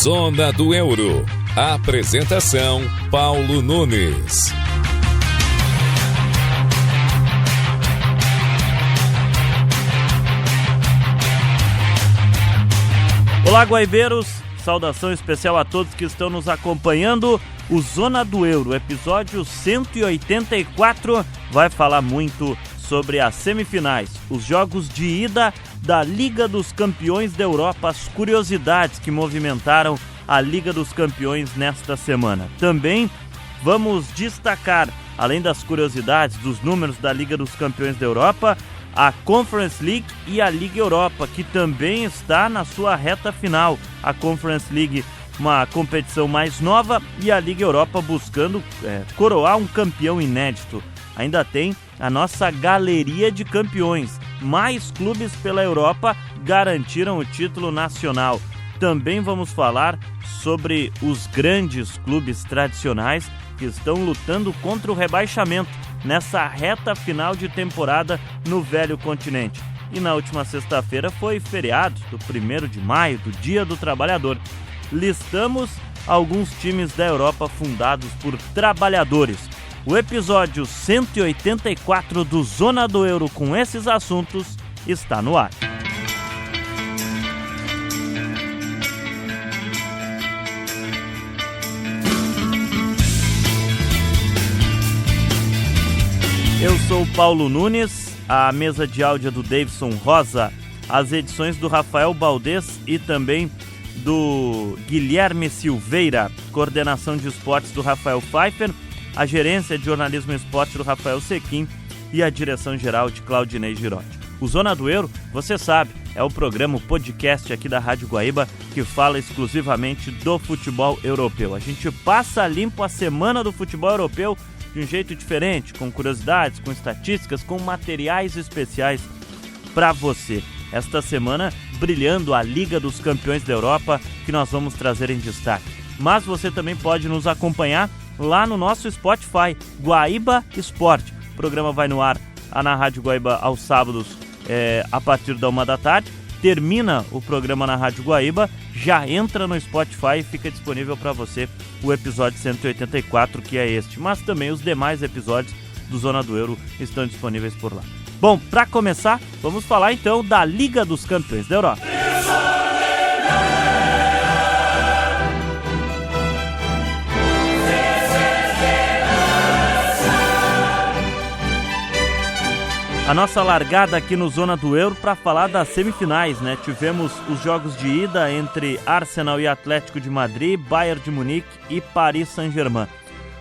Zona do Euro. Apresentação: Paulo Nunes. Olá, guaibeiros, saudação especial a todos que estão nos acompanhando. O Zona do Euro, episódio 184, vai falar muito sobre as semifinais, os jogos de ida da Liga dos Campeões da Europa, as curiosidades que movimentaram a Liga dos Campeões nesta semana. Também vamos destacar, além das curiosidades, dos números da Liga dos Campeões da Europa, a Conference League e a Liga Europa, que também está na sua reta final. A Conference League, uma competição mais nova, e a Liga Europa buscando coroar um campeão inédito. Ainda tem a nossa galeria de campeões. Mais clubes pela Europa garantiram o título nacional. Também vamos falar sobre os grandes clubes tradicionais que estão lutando contra o rebaixamento nessa reta final de temporada no velho continente. E na última sexta-feira foi feriado do 1º de maio, do Dia do Trabalhador. Listamos alguns times da Europa fundados por trabalhadores. O episódio 184 do Zona do Euro com esses assuntos está no ar. Eu sou o Paulo Nunes, a mesa de áudio do Davidson Rosa, as edições do Rafael Baldez e também do Guilherme Silveira, coordenação de esportes do Rafael Pfeiffer, a gerência de jornalismo e esporte do Rafael Sequim e a direção geral de Claudinei Girotti. O Zona do Euro, você sabe, é o programa, o podcast aqui da Rádio Guaíba que fala exclusivamente do futebol europeu. A gente passa limpo a semana do futebol europeu de um jeito diferente, com curiosidades, com estatísticas, com materiais especiais para você. Esta semana, brilhando a Liga dos Campeões da Europa, que nós vamos trazer em destaque. Mas você também pode nos acompanhar lá no nosso Spotify, Guaíba Esporte. O programa vai no ar na Rádio Guaíba aos sábados, a partir da 13h. Termina o programa na Rádio Guaíba, já entra no Spotify e fica disponível para você o episódio 184, que é este. Mas também os demais episódios do Zona do Euro estão disponíveis por lá. Bom, para começar, vamos falar então da Liga dos Campeões da Europa. A nossa largada aqui no Zona do Euro para falar das semifinais, né? Tivemos os jogos de ida entre Arsenal e Atlético de Madrid, Bayern de Munique e Paris Saint-Germain.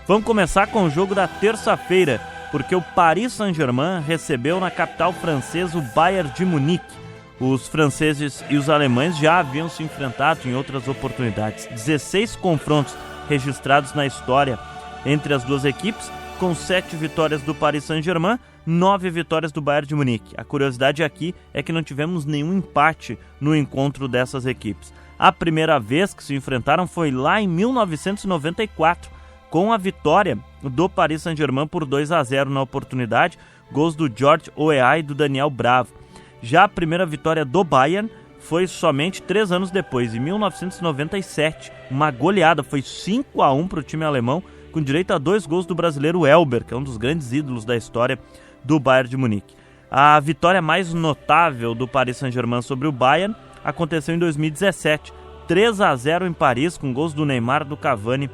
Vamos começar com o jogo da terça-feira, porque o Paris Saint-Germain recebeu na capital francesa o Bayern de Munique. Os franceses e os alemães já haviam se enfrentado em outras oportunidades. 16 confrontos registrados na história entre as duas equipes, com 7 vitórias do Paris Saint-Germain, 9 vitórias do Bayern de Munique. A curiosidade aqui é que não tivemos nenhum empate no encontro dessas equipes. A primeira vez que se enfrentaram foi lá em 1994, com a vitória do Paris Saint-Germain por 2-0 na oportunidade, gols do George Weah e do Daniel Bravo. Já a primeira vitória do Bayern foi somente 3 anos depois, em 1997. Uma goleada, foi 5-1 para o time alemão, com direito a 2 gols do brasileiro Elber, que é um dos grandes ídolos da história do Bayern de Munique. A vitória mais notável do Paris Saint-Germain sobre o Bayern aconteceu em 2017, 3-0 em Paris, com gols do Neymar, do Cavani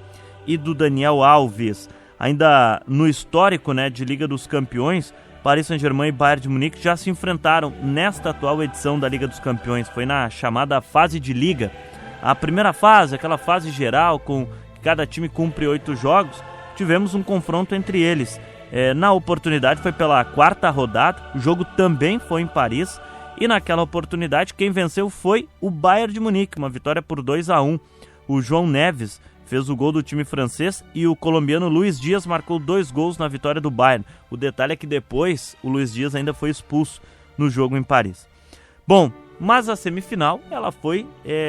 e do Daniel Alves. Ainda no histórico, né, de Liga dos Campeões, Paris Saint-Germain e Bayern de Munique já se enfrentaram nesta atual edição da Liga dos Campeões. Foi na chamada fase de Liga. A primeira fase, aquela fase geral, com cada time cumpre 8 jogos, tivemos um confronto entre eles. Na oportunidade foi pela 4ª rodada, o jogo também foi em Paris, e naquela oportunidade quem venceu foi o Bayern de Munique, uma vitória por 2-1. O João Neves fez o gol do time francês e o colombiano Luis Dias marcou 2 gols na vitória do Bayern. O detalhe é que depois o Luis Dias ainda foi expulso no jogo em Paris. Bom, mas a semifinal ela foi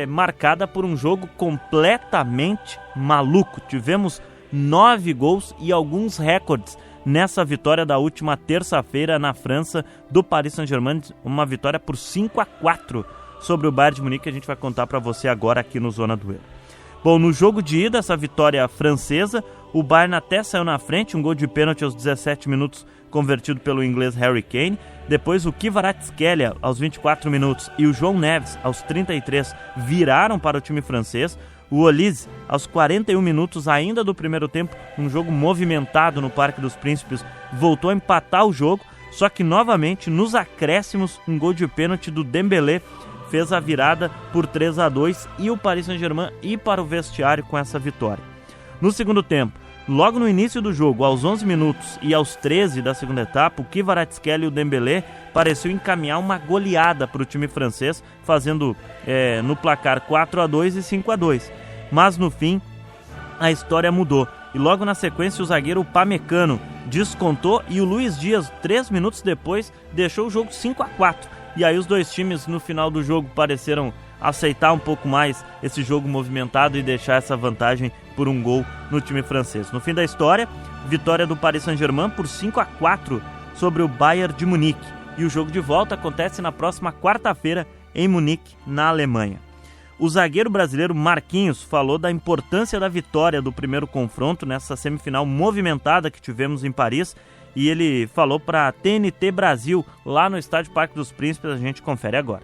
marcada por um jogo completamente maluco. Tivemos 9 gols e alguns recordes nessa vitória da última terça-feira na França do Paris Saint-Germain, uma vitória por 5-4 sobre o Bayern de Munique, que a gente vai contar para você agora aqui no Zona do Euro. Bom, no jogo de ida, essa vitória francesa, o Bayern até saiu na frente, um gol de pênalti aos 17 minutos convertido pelo inglês Harry Kane. Depois o Kvaratskhelia aos 24 minutos e o João Neves aos 33 viraram para o time francês. O Olise aos 41 minutos ainda do primeiro tempo, um jogo movimentado no Parque dos Príncipes, voltou a empatar o jogo, só que novamente nos acréscimos um gol de pênalti do Dembélé fez a virada por 3-2 e o Paris Saint-Germain ir para o vestiário com essa vitória. No segundo tempo, logo no início do jogo, aos 11 minutos e aos 13 da segunda etapa, o Kvaratskhelia e o Dembélé pareciam encaminhar uma goleada para o time francês, fazendo no placar 4-2 e 5-2. Mas no fim, a história mudou. E logo na sequência, o zagueiro Upamecano descontou e o Luiz Dias, 3 minutos depois, deixou o jogo 5-4. E aí os dois times no final do jogo pareceram aceitar um pouco mais esse jogo movimentado e deixar essa vantagem por um gol no time francês. No fim da história, vitória do Paris Saint-Germain por 5-4 sobre o Bayern de Munique. E o jogo de volta acontece na próxima quarta-feira em Munique, na Alemanha. O zagueiro brasileiro Marquinhos falou da importância da vitória do primeiro confronto nessa semifinal movimentada que tivemos em Paris. E ele falou para a TNT Brasil, lá no Estádio Parque dos Príncipes. A gente confere agora.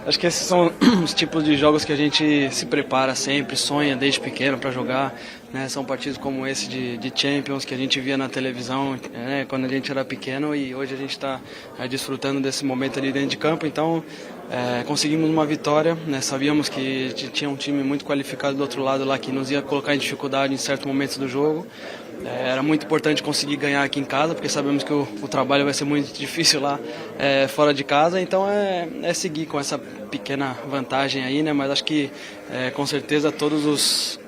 Acho que esses são os tipos de jogos que a gente se prepara sempre, sonha desde pequeno para jogar, né? São partidos como esse de Champions que a gente via na televisão, né? Quando a gente era pequeno, e hoje a gente está desfrutando desse momento ali dentro de campo. Então conseguimos uma vitória, né? Sabíamos que tinha um time muito qualificado do outro lado lá que nos ia colocar em dificuldade em certos momentos do jogo. Era muito importante conseguir ganhar aqui em casa, porque sabemos que o trabalho vai ser muito difícil lá fora de casa. Então é seguir com essa pequena vantagem aí, né? Mas acho que com certeza todos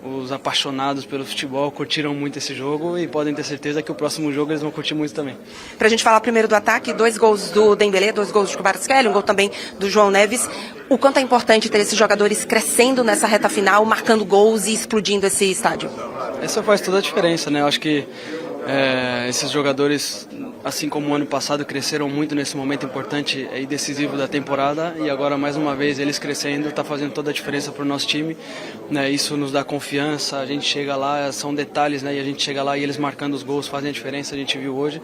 os apaixonados pelo futebol curtiram muito esse jogo e podem ter certeza que o próximo jogo eles vão curtir muito também. Pra gente falar primeiro do ataque, 2 gols do Dembélé, 2 gols do Kvaratskhelia, um gol também do João Neves. O quanto é importante ter esses jogadores crescendo nessa reta final, marcando gols e explodindo esse estádio? Essa faz toda a diferença, né? Eu acho que esses jogadores, assim como o ano passado, cresceram muito nesse momento importante e decisivo da temporada, e agora mais uma vez eles crescendo está fazendo toda a diferença para o nosso time, né? Isso nos dá confiança, a gente chega lá, são detalhes, né? E a gente chega lá e eles marcando os gols fazem a diferença, a gente viu hoje,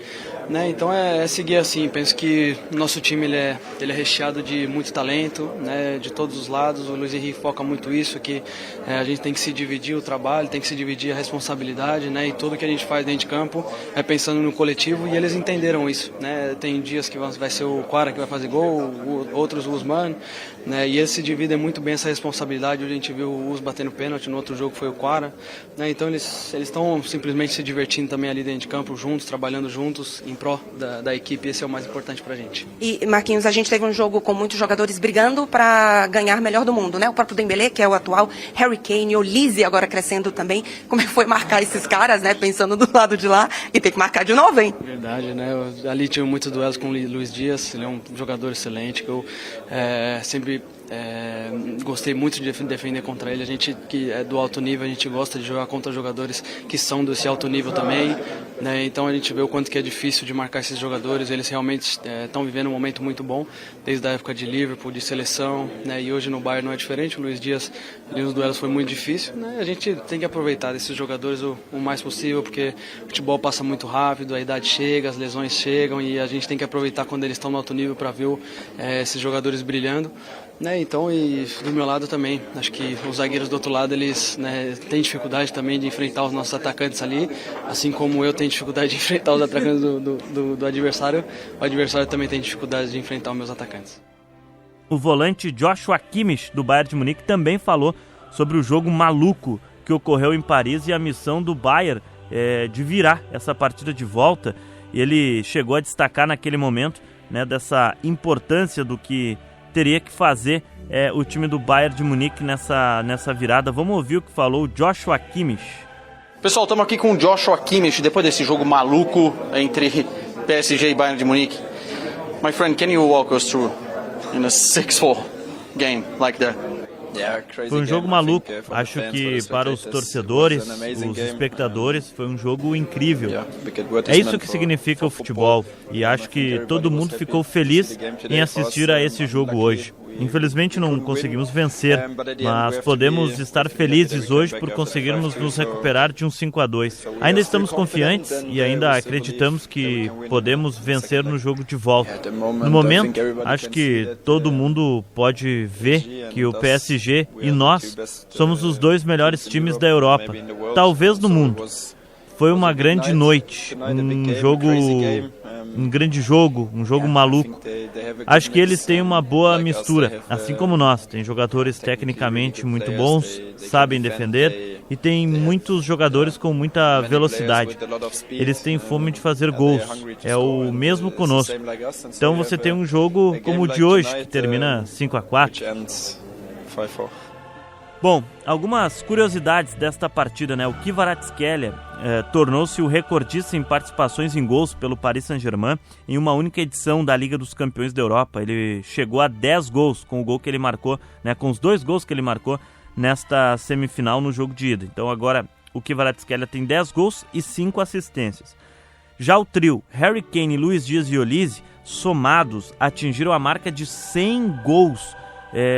né? Então é seguir assim. Penso que o nosso time ele é recheado de muito talento, né? De todos os lados. O Luiz Henrique foca muito isso, que a gente tem que se dividir o trabalho, tem que se dividir a responsabilidade, né? E tudo que a gente faz dentro de campo é pensando no coletivo, e eles entenderam isso, né? Tem dias que vai ser o Quara que vai fazer gol, outros o Usman, né? E eles se dividem muito bem essa responsabilidade. Hoje a gente viu o Us batendo pênalti, no outro jogo foi o Quara, né? Então eles estão simplesmente se divertindo também ali dentro de campo, juntos, trabalhando juntos em pró da equipe. Esse é o mais importante pra gente. E Marquinhos, a gente teve um jogo com muitos jogadores brigando para ganhar melhor do mundo, né? O próprio Dembélé, que é o atual, Harry Kane, Olise agora crescendo também. Como é que foi marcar esses caras, né? Pensando do lado de lá, e tem que marcar de novo, hein? Verdade, né? Ali tive muitos duelos com o Luiz Dias, ele é um jogador excelente, que eu sempre gostei muito de defender contra ele. A gente que é do alto nível, a gente gosta de jogar contra jogadores que são desse alto nível também, né? Então a gente vê o quanto que é difícil de marcar esses jogadores. Eles realmente estão vivendo um momento muito bom, desde a época de Liverpool, de seleção, né? E hoje no Bayern não é diferente. O Luiz Dias ali nos duelos foi muito difícil, né? A gente tem que aproveitar desses jogadores o mais possível, porque o futebol passa muito rápido, a idade chega, as lesões chegam, e a gente tem que aproveitar quando eles estão no alto nível para ver esses jogadores brilhando, né? Então, e do meu lado também, acho que os zagueiros do outro lado, eles, né, têm dificuldade também de enfrentar os nossos atacantes ali, assim como eu tenho dificuldade de enfrentar os atacantes do adversário. O adversário também tem dificuldade de enfrentar os meus atacantes. O volante Joshua Kimmich, do Bayern de Munique, também falou sobre o jogo maluco que ocorreu em Paris e a missão do Bayern de virar essa partida de volta. E ele chegou a destacar naquele momento, né, dessa importância do que teria que fazer o time do Bayern de Munique nessa virada. Vamos ouvir o que falou o Joshua Kimmich. Pessoal, estamos aqui com o Joshua Kimmich depois desse jogo maluco entre PSG e Bayern de Munique. My friend, can you walk us through in a 6-4 game like that? Foi um jogo maluco. Acho que para os torcedores, os espectadores, foi um jogo incrível. É isso que significa o futebol. E acho que todo mundo ficou feliz em assistir a esse jogo hoje. Infelizmente não conseguimos vencer, mas podemos estar felizes hoje por conseguirmos nos recuperar de um 5-2. Ainda estamos confiantes e ainda acreditamos que podemos vencer no jogo de volta. No momento, acho que todo mundo pode ver que o PSG e nós somos os dois melhores times da Europa, talvez do mundo. Foi uma grande noite, um grande jogo, um jogo maluco. Acho que eles têm uma boa mistura, assim como nós. Tem jogadores tecnicamente muito bons, sabem defender e tem muitos jogadores com muita velocidade. Eles têm fome de fazer gols, é o mesmo conosco. Então você tem um jogo como o de hoje, que termina 5-4. Bom, algumas curiosidades desta partida, né? O Kvaratskhelia tornou-se o recordista em participações em gols pelo Paris Saint-Germain em uma única edição da Liga dos Campeões da Europa. Ele chegou a 10 gols com o gol que ele marcou, né? Com os 2 gols que ele marcou nesta semifinal no jogo de ida. Então agora o Kvaratskhelia tem 10 gols e 5 assistências. Já o trio Harry Kane, Luis Diaz e Olise, somados, atingiram a marca de 100 gols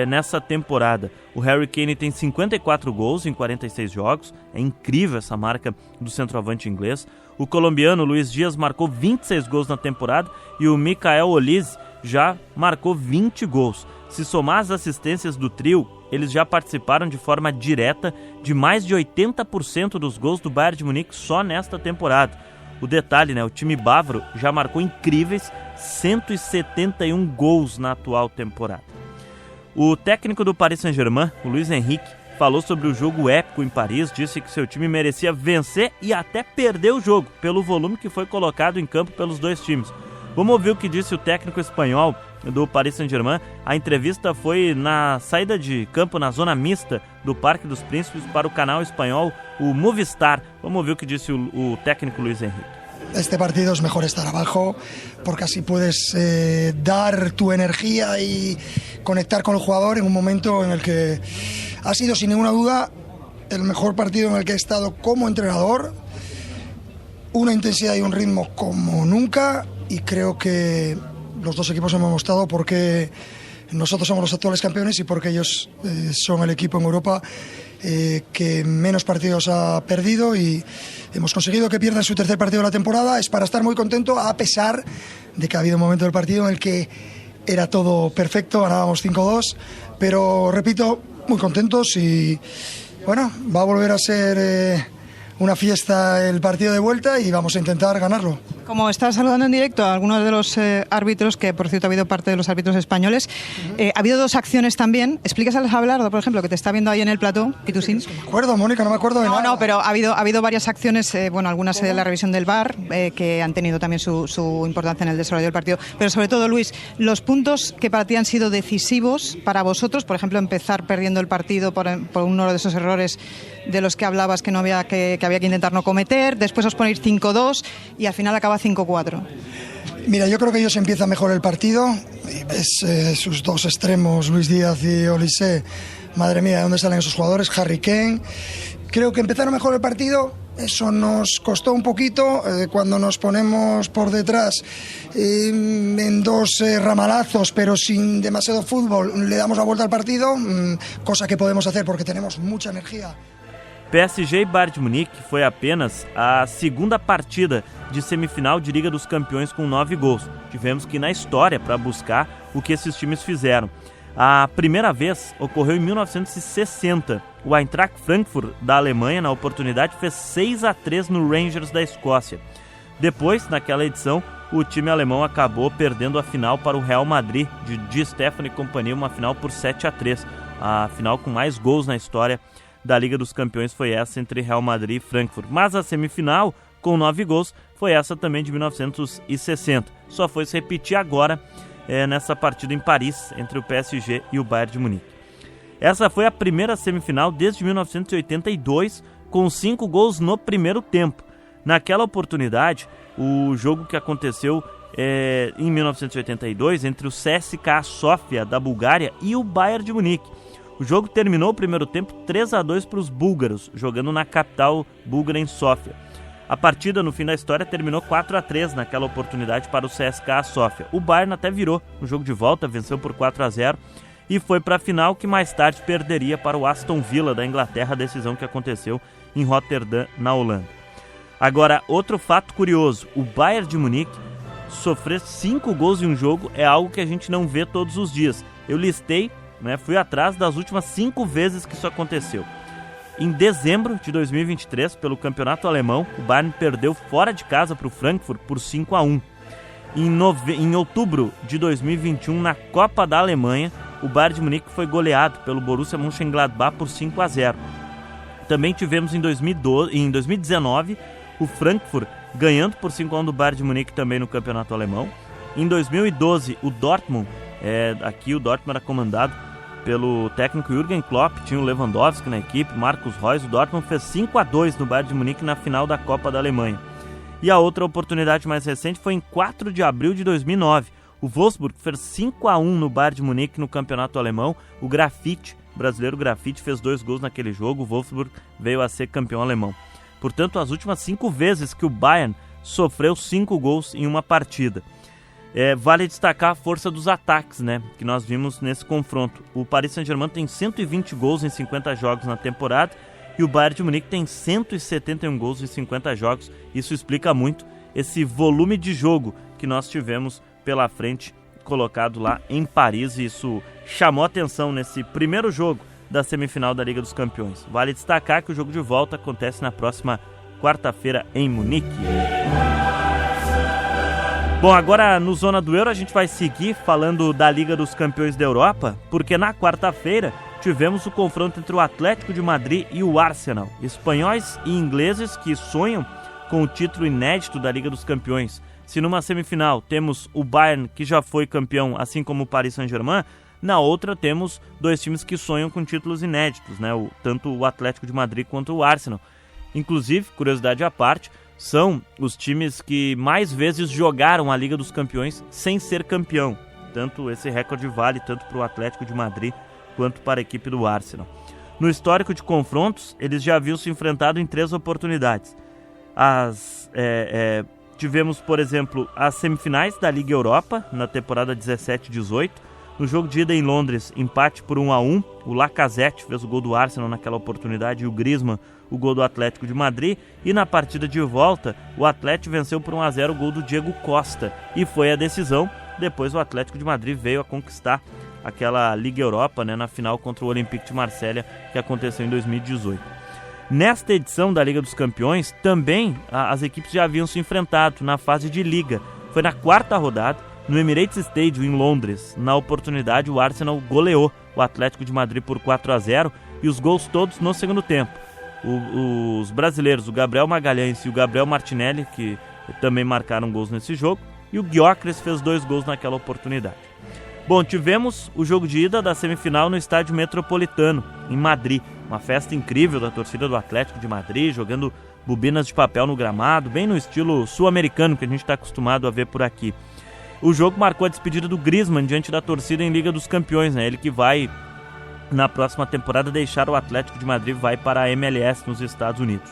nessa temporada. O Harry Kane tem 54 gols em 46 jogos, é incrível essa marca do centroavante inglês. O colombiano Luis Diaz marcou 26 gols na temporada e o Michael Olise já marcou 20 gols. Se somar as assistências do trio, eles já participaram de forma direta de mais de 80% dos gols do Bayern de Munique só nesta temporada. O detalhe, né, o time bávaro já marcou incríveis 171 gols na atual temporada. O técnico do Paris Saint-Germain, o Luis Henrique, falou sobre o jogo épico em Paris, disse que seu time merecia vencer e até perder o jogo, pelo volume que foi colocado em campo pelos dois times. Vamos ouvir o que disse o técnico espanhol do Paris Saint-Germain. A entrevista foi na saída de campo na zona mista do Parque dos Príncipes para o canal espanhol, o Movistar. Vamos ouvir o que disse o técnico Luis Henrique. Este partido es mejor estar abajo porque así puedes dar tu energía y conectar con el jugador en un momento en el que ha sido sin ninguna duda el mejor partido en el que he estado como entrenador, una intensidad y un ritmo como nunca, y creo que los dos equipos hemos mostrado porque nosotros somos los actuales campeones y porque ellos son el equipo en Europa que menos partidos ha perdido, y hemos conseguido que pierdan su tercer partido de la temporada. Es para estar muy contento, a pesar de que ha habido un momento del partido en el que era todo perfecto, ganábamos 5-2, pero repito, muy contentos, y bueno, va a volver a ser una fiesta el partido de vuelta y vamos a intentar ganarlo. Como estás saludando en directo a algunos de los árbitros, que por cierto ha habido parte de los árbitros españoles, ha habido 2 acciones también. Explícaselas a Abelardo, por ejemplo, que te está viendo ahí en el plató, Pitusín. No me acuerdo, Mónica, no me acuerdo de nada. No, pero ha habido varias acciones, algunas de la revisión del VAR, que han tenido también su importancia en el desarrollo del partido. Pero sobre todo, Luis, los puntos que para ti han sido decisivos para vosotros, por ejemplo, empezar perdiendo el partido por uno de esos errores de los que hablabas que había que intentar no cometer, después os ponéis 5-2 y al final acaba 5-4. Mira, yo creo que ellos empiezan mejor el partido, y ves sus 2 extremos, Luis Díaz y Olise, madre mía, ¿de dónde salen esos jugadores? Harry Kane. Creo que empezaron mejor el partido, eso nos costó un poquito, cuando nos ponemos por detrás en 2 ramalazos, pero sin demasiado fútbol, le damos la vuelta al partido, cosa que podemos hacer porque tenemos mucha energía. PSG e Bayern de Munique foi apenas a segunda partida de semifinal de Liga dos Campeões com 9 gols. Tivemos que ir na história para buscar o que esses times fizeram. A primeira vez ocorreu em 1960. O Eintracht Frankfurt da Alemanha, na oportunidade, fez 6-3 no Rangers da Escócia. Depois, naquela edição, o time alemão acabou perdendo a final para o Real Madrid, de Di Stefano e companhia, uma final por 7-3. A final com mais gols na história da Liga dos Campeões foi essa entre Real Madrid e Frankfurt. Mas a semifinal, com 9 gols, foi essa também de 1960. Só foi se repetir agora nessa partida em Paris, entre o PSG e o Bayern de Munique. Essa foi a primeira semifinal desde 1982, com 5 gols no primeiro tempo. Naquela oportunidade, o jogo que aconteceu em 1982 entre o CSKA Sofia da Bulgária e o Bayern de Munique. O jogo terminou o primeiro tempo 3-2 para os búlgaros, jogando na capital búlgara em Sófia. A partida, no fim da história, terminou 4-3 naquela oportunidade para o CSKA Sofia. O Bayern até virou no jogo de volta, venceu por 4-0 e foi para a final, que mais tarde perderia para o Aston Villa da Inglaterra, a decisão que aconteceu em Rotterdam, na Holanda. Agora, outro fato curioso, o Bayern de Munique sofrer 5 gols em um jogo é algo que a gente não vê todos os dias. Eu listei, fui atrás das últimas 5 vezes que isso aconteceu. Em dezembro de 2023, pelo campeonato alemão, o Bayern perdeu fora de casa para o Frankfurt por 5-1. Em outubro de 2021, na Copa da Alemanha, o Bayern de Munique foi goleado pelo Borussia Mönchengladbach por 5-0. Também tivemos em 2019 o Frankfurt ganhando por 5-1 do Bayern de Munique também no campeonato alemão. Em 2012, o Dortmund, aqui o Dortmund era comandado pelo técnico Jürgen Klopp, tinha o Lewandowski na equipe, Marcus Reus. O Dortmund fez 5-2 no Bayern de Munique na final da Copa da Alemanha. E a outra oportunidade mais recente foi em 4 de abril de 2009. O Wolfsburg fez 5-1 no Bayern de Munique no campeonato alemão. O brasileiro Grafite, fez 2 gols naquele jogo. O Wolfsburg veio a ser campeão alemão. Portanto, as últimas 5 vezes que o Bayern sofreu 5 gols em uma partida. Vale destacar a força dos ataques, que nós vimos nesse confronto. O Paris Saint-Germain tem 120 gols em 50 jogos na temporada e o Bayern de Munique tem 171 gols em 50 jogos. Isso explica muito esse volume de jogo que nós tivemos pela frente, colocado lá em Paris, e isso chamou atenção nesse primeiro jogo da semifinal da Liga dos Campeões. Vale destacar que o jogo de volta acontece na próxima quarta-feira em Munique. Bom, agora no Zona do Euro a gente vai seguir falando da Liga dos Campeões da Europa, porque na quarta-feira tivemos o confronto entre o Atlético de Madrid e o Arsenal. Espanhóis e ingleses que sonham com o título inédito da Liga dos Campeões. Se numa semifinal temos o Bayern, que já foi campeão, assim como o Paris Saint-Germain, na outra temos 2 times que sonham com títulos inéditos, tanto o Atlético de Madrid quanto o Arsenal. Inclusive, curiosidade à parte, são os times que mais vezes jogaram a Liga dos Campeões sem ser campeão. Tanto esse recorde vale tanto para o Atlético de Madrid quanto para a equipe do Arsenal. No histórico de confrontos, eles já haviam se enfrentado em 3 oportunidades. Tivemos, por exemplo, as semifinais da Liga Europa, na temporada 17-18. No jogo de ida em Londres, empate por 1-1. O Lacazette fez o gol do Arsenal naquela oportunidade e o Griezmann o gol do Atlético de Madrid. E na partida de volta, o Atlético venceu por 1-0 o gol do Diego Costa. E foi a decisão. Depois o Atlético de Madrid veio a conquistar aquela Liga Europa, na final contra o Olympique de Marselha, que aconteceu em 2018. Nesta edição da Liga dos Campeões, também as equipes já haviam se enfrentado na fase de Liga. Foi na 4ª rodada, no Emirates Stadium, em Londres. Na oportunidade, o Arsenal goleou o Atlético de Madrid por 4-0 e os gols todos no segundo tempo. Os brasileiros, o Gabriel Magalhães e o Gabriel Martinelli, que também marcaram gols nesse jogo, e o Gyökeres fez 2 gols naquela oportunidade. Bom, tivemos o jogo de ida da semifinal no Estádio Metropolitano, em Madrid. Uma festa incrível da torcida do Atlético de Madrid, jogando bobinas de papel no gramado, bem no estilo sul-americano que a gente está acostumado a ver por aqui. O jogo marcou a despedida do Griezmann diante da torcida em Liga dos Campeões, Ele que vai, na próxima temporada, deixar o Atlético de Madrid, vai para a MLS nos Estados Unidos.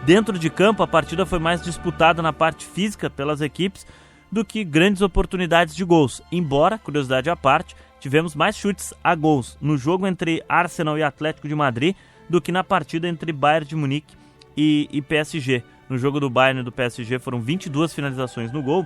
Dentro de campo, a partida foi mais disputada na parte física pelas equipes do que grandes oportunidades de gols. Embora, curiosidade à parte, tivemos mais chutes a gols no jogo entre Arsenal e Atlético de Madrid do que na partida entre Bayern de Munique e PSG. No jogo do Bayern e do PSG foram 22 finalizações no gol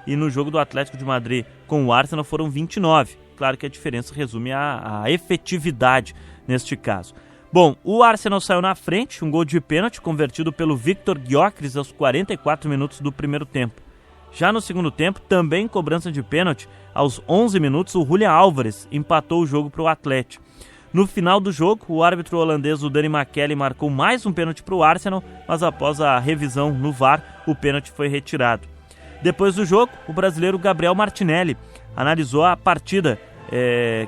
e no jogo do Atlético de Madrid com o Arsenal foram 29. Claro que a diferença resume a efetividade neste caso. Bom, o Arsenal saiu na frente, um gol de pênalti convertido pelo Viktor Gyökeres aos 44 minutos do primeiro tempo. Já no segundo tempo, também cobrança de pênalti, aos 11 minutos, o Julian Álvares empatou o jogo para o Atlético. No final do jogo, o árbitro holandês, o Danny McKelly, marcou mais um pênalti para o Arsenal, mas após a revisão no VAR, o pênalti foi retirado. Depois do jogo, o brasileiro Gabriel Martinelli analisou a partida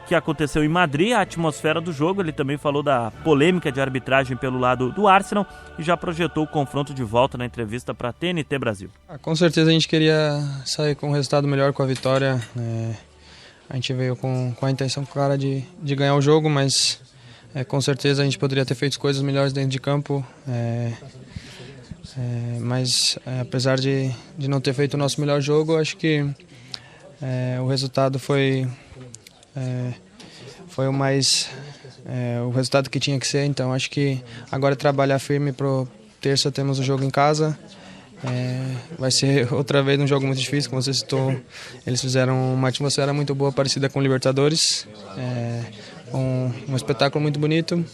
que aconteceu em Madrid, a atmosfera do jogo. Ele também falou da polêmica de arbitragem pelo lado do Arsenal e já projetou o confronto de volta na entrevista para a TNT Brasil. Com certeza a gente queria sair com um resultado melhor, com a vitória. A gente veio com a intenção clara de ganhar o jogo, mas com certeza a gente poderia ter feito coisas melhores dentro de campo. Mas apesar de não ter feito o nosso melhor jogo, acho que o resultado foi foi o resultado que tinha que ser. Então acho que agora é trabalhar firme para terça temos o jogo em casa. Vai ser outra vez um jogo muito difícil, como você citou. Eles fizeram uma atmosfera muito boa, parecida com o Libertadores. Um espetáculo muito bonito.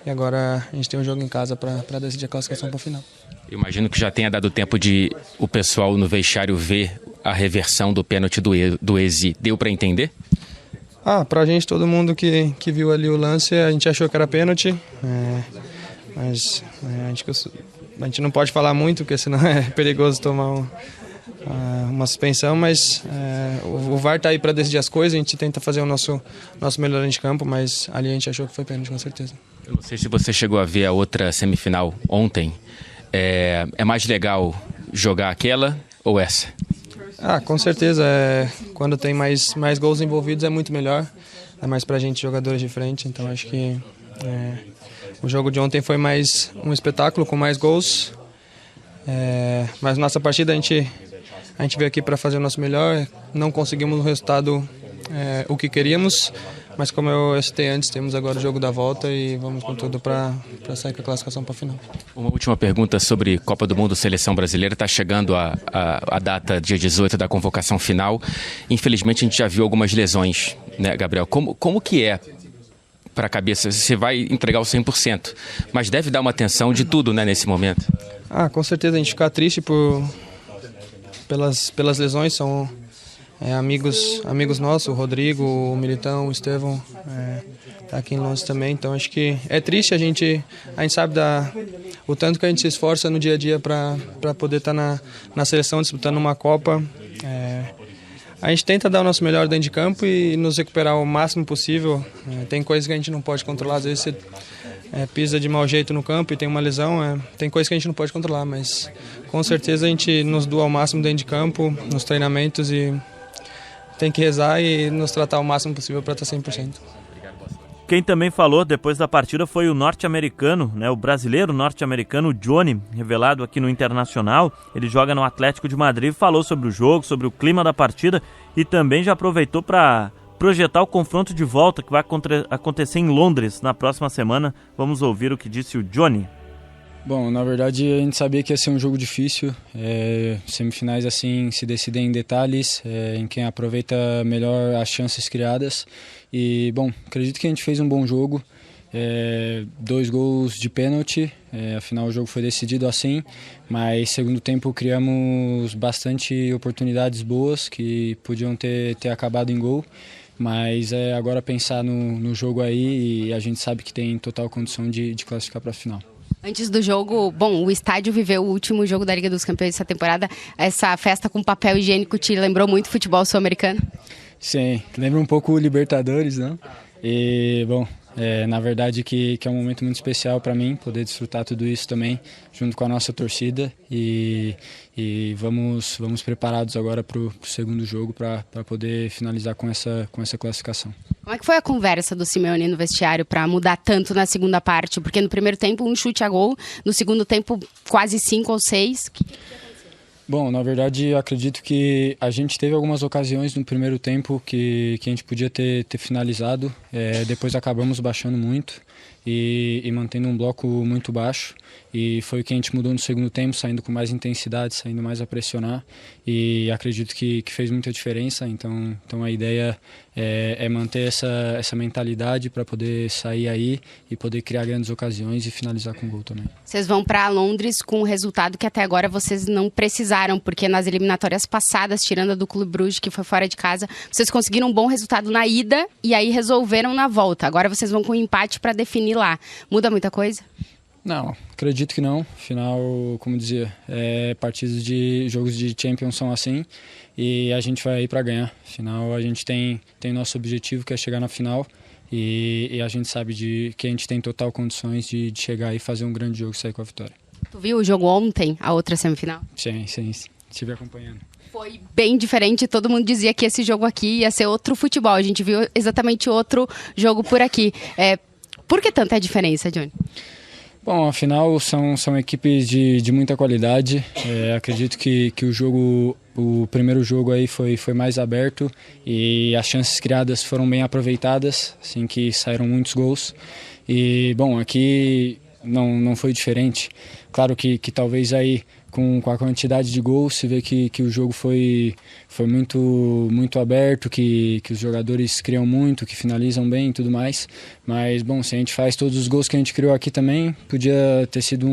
E agora a gente tem um jogo em casa para decidir a classificação para o final. Eu imagino que já tenha dado tempo de o pessoal no vestiário ver a reversão do pênalti do Ezi. Deu para entender? Pra gente, todo mundo que viu ali o lance, a gente achou que era pênalti. Mas a gente não pode falar muito, porque senão é perigoso tomar uma suspensão, mas o VAR está aí para decidir as coisas, a gente tenta fazer o nosso melhor de campo, mas ali a gente achou que foi pênalti, com certeza. Eu não sei se você chegou a ver a outra semifinal ontem. É mais legal jogar aquela ou essa? Com certeza. Quando tem mais gols envolvidos é muito melhor. É mais pra gente, jogadores de frente, então acho que o jogo de ontem foi mais um espetáculo com mais gols. Mas nossa partida a gente veio aqui para fazer o nosso melhor. Não conseguimos o resultado o que queríamos, mas como eu citei antes, temos agora o jogo da volta e vamos com tudo para sair com a classificação para a final. Uma última pergunta sobre Copa do Mundo, Seleção Brasileira. Está chegando a data, dia 18, da convocação final. Infelizmente a gente já viu algumas lesões, né, Gabriel? Como que é para a cabeça? Você vai entregar o 100%, mas deve dar uma atenção de tudo, né, nesse momento. Com certeza, a gente fica triste pelas lesões. São amigos nossos, o Rodrigo, o Militão, o Estevão, tá aqui em Londres também. Então acho que é triste, a gente sabe o tanto que a gente se esforça no dia a dia para poder estar na seleção, disputando uma Copa. A gente tenta dar o nosso melhor dentro de campo e nos recuperar o máximo possível. Tem coisas que a gente não pode controlar, às vezes você pisa de mau jeito no campo e tem uma lesão, tem coisas que a gente não pode controlar, mas com certeza a gente nos doa ao máximo dentro de campo, nos treinamentos, e tem que rezar e nos tratar o máximo possível para estar 100%. Quem também falou depois da partida foi o norte-americano, né, o brasileiro norte-americano Johnny, revelado aqui no Internacional. Ele joga no Atlético de Madrid, falou sobre o jogo, sobre o clima da partida e também já aproveitou para projetar o confronto de volta que vai acontecer em Londres na próxima semana. Vamos ouvir o que disse o Johnny. Bom, na verdade a gente sabia que ia ser um jogo difícil. Semifinais assim se decidem em detalhes, em quem aproveita melhor as chances criadas. E, bom, acredito que a gente fez um bom jogo. 2 gols de pênalti, afinal o jogo foi decidido assim, mas segundo tempo criamos bastante oportunidades boas que podiam ter acabado em gol, mas agora pensar no jogo aí, e a gente sabe que tem total condição de classificar para a final. Antes do jogo, bom, o estádio viveu o último jogo da Liga dos Campeões dessa temporada. Essa festa com papel higiênico te lembrou muito futebol sul-americano? Sim, lembra um pouco o Libertadores, não? E, bom, na verdade que é um momento muito especial para mim, poder desfrutar tudo isso também, junto com a nossa torcida. E vamos preparados agora para o segundo jogo, para poder finalizar com essa classificação. Como é que foi a conversa do Simeone no vestiário para mudar tanto na segunda parte? Porque no primeiro tempo um chute a gol, no segundo tempo quase 5 ou 6. Bom, na verdade eu acredito que a gente teve algumas ocasiões no primeiro tempo que a gente podia ter finalizado. Depois acabamos baixando muito e mantendo um bloco muito baixo. E foi o que a gente mudou no segundo tempo, saindo com mais intensidade, saindo mais a pressionar. E acredito que fez muita diferença. Então a ideia é manter essa mentalidade para poder sair aí e poder criar grandes ocasiões e finalizar com gol também. Vocês vão para Londres com um resultado que até agora vocês não precisaram, porque nas eliminatórias passadas, tirando a do Clube Bruges, que foi fora de casa, vocês conseguiram um bom resultado na ida e aí resolveram na volta. Agora vocês vão com um empate para definir lá. Muda muita coisa? Não, acredito que não. Afinal, como dizia, partidas de jogos de Champions são assim e a gente vai aí para ganhar. Afinal, a gente tem nosso objetivo, que é chegar na final, e a gente sabe que a gente tem total condições de chegar e fazer um grande jogo e sair com a vitória. Tu viu o jogo ontem, a outra semifinal? Sim, estive acompanhando. Foi bem diferente, todo mundo dizia que esse jogo aqui ia ser outro futebol. A gente viu exatamente outro jogo por aqui. Por que tanta diferença, Johnny? Bom, afinal são equipes de muita qualidade. Acredito que o o primeiro jogo aí foi mais aberto e as chances criadas foram bem aproveitadas, assim que saíram muitos gols. E, bom, aqui não foi diferente. Claro que talvez aí com a quantidade de gols se vê que o jogo foi muito aberto, que os jogadores criam muito, que finalizam bem e tudo mais. Mas, bom, se a gente faz todos os gols que a gente criou aqui também, podia ter sido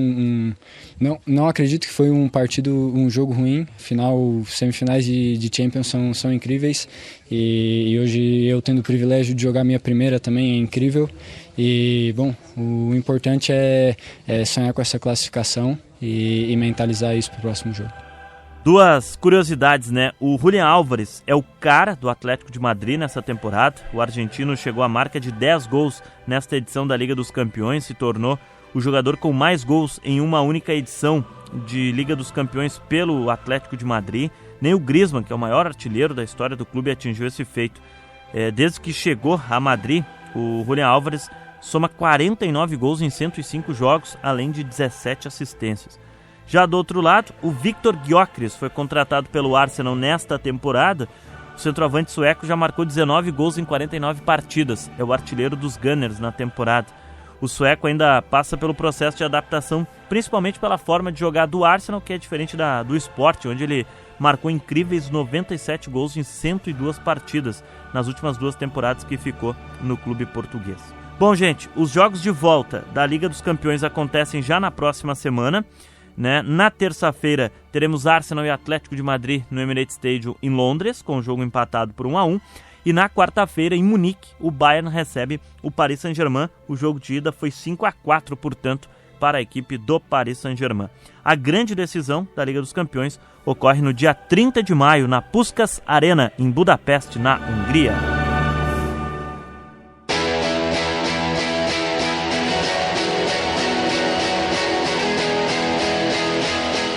Não acredito que foi um jogo ruim. Afinal, semifinais de Champions são incríveis. E hoje eu tendo o privilégio de jogar minha primeira também é incrível. E, bom, o importante é sonhar com essa classificação e mentalizar isso para o próximo jogo. Duas curiosidades, né? O Julián Álvares é o cara do Atlético de Madrid nessa temporada. O argentino chegou à marca de 10 gols nesta edição da Liga dos Campeões, se tornou o jogador com mais gols em uma única edição de Liga dos Campeões pelo Atlético de Madrid. Nem o Griezmann, que é o maior artilheiro da história do clube, atingiu esse feito. Desde que chegou a Madrid, o Julián Álvares soma 49 gols em 105 jogos, além de 17 assistências. Já do outro lado, o Viktor Gyökeres foi contratado pelo Arsenal nesta temporada. O centroavante sueco já marcou 19 gols em 49 partidas. É o artilheiro dos Gunners na temporada. O sueco ainda passa pelo processo de adaptação, principalmente pela forma de jogar do Arsenal, que é diferente do Sport, onde ele marcou incríveis 97 gols em 102 partidas nas últimas 2 temporadas que ficou no clube português. Bom, gente, os jogos de volta da Liga dos Campeões acontecem já na próxima semana, né? Na terça-feira teremos Arsenal e Atlético de Madrid no Emirates Stadium em Londres, com o jogo empatado por 1-1. E na quarta-feira, em Munique, o Bayern recebe o Paris Saint-Germain. O jogo de ida foi 5-4, portanto, para a equipe do Paris Saint-Germain. A grande decisão da Liga dos Campeões ocorre no dia 30 de maio, na Puskás Arena, em Budapeste, na Hungria.